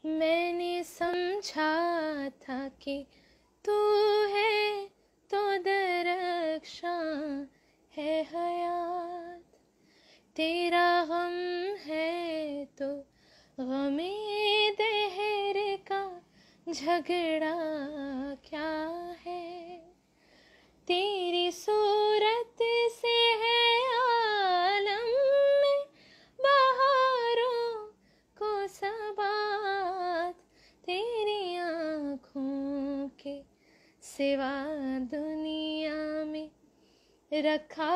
मैंने समझा था कि तू है तो दरख्शां है हयात, तेरा गम है तो गमे दहर का झगड़ा क्या है। तेरी सूरत से है आलम में बहारों को सबात, तेरी आँखों के सिवा दुनिया में रखा